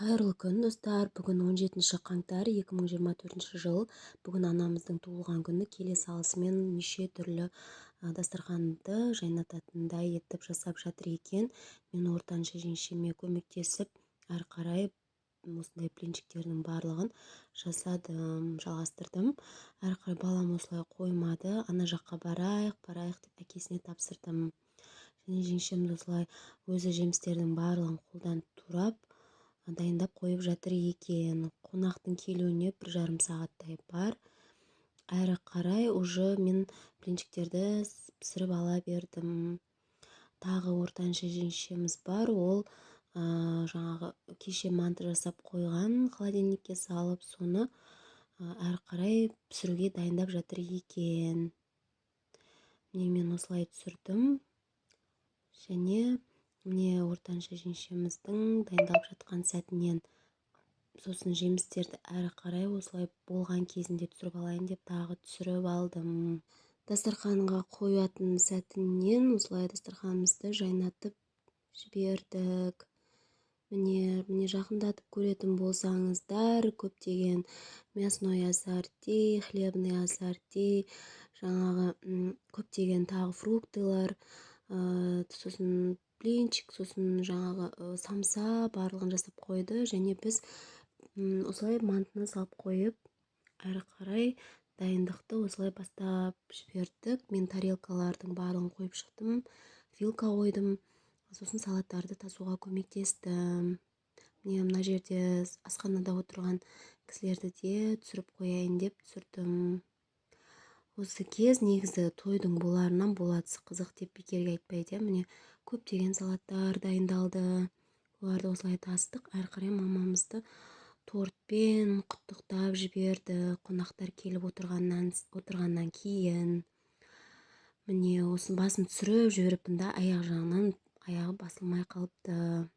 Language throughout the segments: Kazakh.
Қайырлы күн, достар. Бүгін 17 қаңтар 2024 жыл. Бүгін анамыздың туылған күні. Келе салысымен неше түрлі дастарханды жайнататындай етіп жасап жатыр екен. Мен ортаншы жеңшеме көмектесіп, әрі қарай осындай блинчиктердің барлығын жасадым, жалғастырдым. Әрі қарай балам осылай қоймады. Ана жаққа барайық деп әкесіне тапсырдым. Және жеңшеміз осылай өзі жемістердің барлығын қолдан турап дайындап қойып жатыр екен. Қонақтың келуіне 1,5 сағаттай бар. Әрі қарай уже мен блинчиктерді пісіріп ала бердім. Тағы ортаншы жеңшеміз бар. Ол жаңағы кеше манты жасап қойған, холодильникке салып, соны әрі қарай пісіруге дайындап жатыр екен. Мен осылай түсірдім. Және міне ортаншы жеңшеміздің дайындалып жатқан сәтінен сосын жемістерді әрі қарай осылай болған кезінде түсіріп алайын деп тағы түсіріп алдым. Дастарханға қоятын сәтінен осылай дастарханымызды жайнатып жібердік. Міне жақындатып көретін болсаңыздар, көптеген мясной ассорти, хлебный ассорти, жаңағы көптеген тағы фруктылар, сосын блинчик, сосын жаңағы самса барлығын жасап қойды. Және біз осылай мантыны салып қойып, әрі қарай дайындықты осылай бастап жібердік. Мен тарелкалардың барлығын қойып шықтым, вилка қойдым, сосын салаттарды тасуға көмектестім. Мына жерде асханада отырған кісілерді де түсіріп қояйын деп түсірдім. Осы кез негізі тойдың боларынан болады қызық деп бекерге айтпайды. Міне көптеген салаттар дайындалды. Оларды осылай тастық. Әрі қарай мамамызды тортпен құттықтап жіберді. Қонақтар келіп отырғаннан кейін. Міне осы басын түсіріп жіберіппін да, аяқ жағынан аяғы басылмай қалыпты.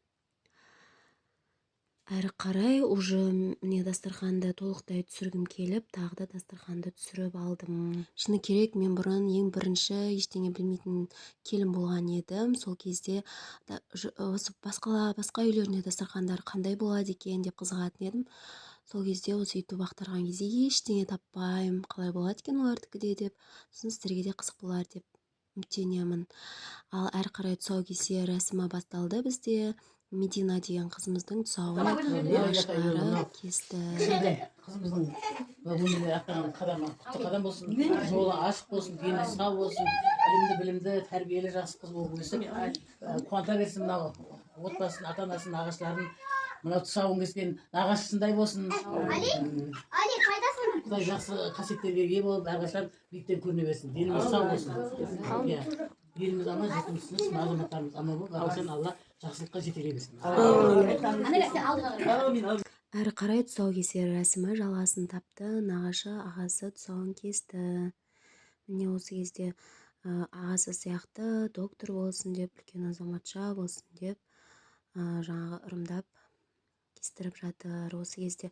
Әрі қарай уже міне дастарханды толықтай түсіргім келіп, тағы да дастарханды түсіріп алдым. Шыны керек, мен бұрын ең бірінші ештеңе білмейтін келін болған едім. Сол кезде осы басқа үйлерінде дастархандар қандай болады екен деп қызығатын едім. Сол кезде осы YouTube ақтарған кезде ештеңе таппаймын, қалай болады екен олардікі деп, сосын сіздерге де қызық болар деп үміттенемін. Ал әрі қарай тұсаукесер рәсімі басталды бізде. Медина деген қызымыздың тұсауын ағашылары кесті. Қызымыздың өнерлері ақтаған қадамы құтты қадам болсын, жолы ашық болсын, дені сау болсын, білімді, тәрбиелі жақсы қыз болып өсіп, қуанта берсін мынау отбасын, ата-анасын, ағаштарын, мынау тұсауын кескен нағашысындай болсын. Құдай жақсы қасиеттерге ие болып, әрқашан биіктен көріне берсін. Деніміз сау болсын. Еліміз аман, жұртымыз, азаматтарымыз аман болып, әрқашан Алла жақсылыққа жетелей берсін. Әрі қарай тұсаукесер рәсімі жалғасын тапты. Нағашы ағасы тұсауын кесті. Міне осы кезде ағасы сияқты доктор болсын деп, үлкен азаматша болсын деп жаңағы ырымдап кестіріп жатыр. Осы кезде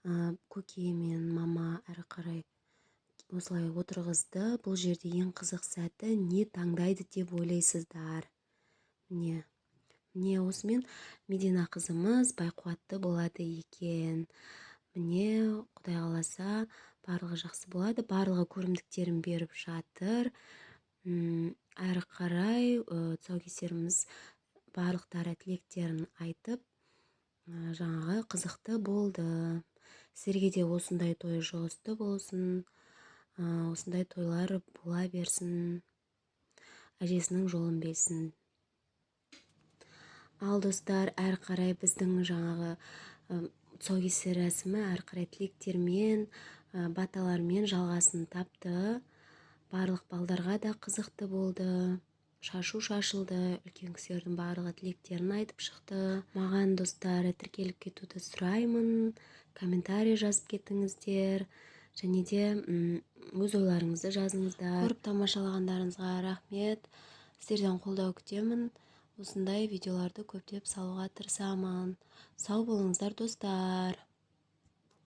көке мен мама әрі қарай осылай отырғызды. Бұл жерде ең қызық сәті не таңдайды деп ойлайсыздар. Міне осымен Медина қызымыз байқуатты болады екен. Міне Құдай қаласа барлығы жақсы болады. Барлығы көрімдіктерін беріп жатыр. Әрі қарай тұсаукесеріміз барлықтары тілектерін айтып, жаңағы қызықты болды. Сіздерге де осындай той жұғысты болсын. Осындай тойлар бола берсін, әжесінің жолын берсін. Ал достар, әрі қарай біздің жаңағы тұсаукесер рәсімі әрі қарай тілектермен, баталармен жалғасын тапты. Барлық балдарға да қызықты болды. Шашу шашылды, үлкен кісілердің барлығы тілектерін айтып шықты. Маған достар тіркеліп кетуді сұраймын, комментарий жазып кетіңіздер. Және де өз ойларыңызды жазыңыздар. Көріп тамашалағандарыңызға рахмет. Сіздерден қолдау күтемін. Осындай видеоларды көптеп салуға тырысамын. Сау болыңыздар достар.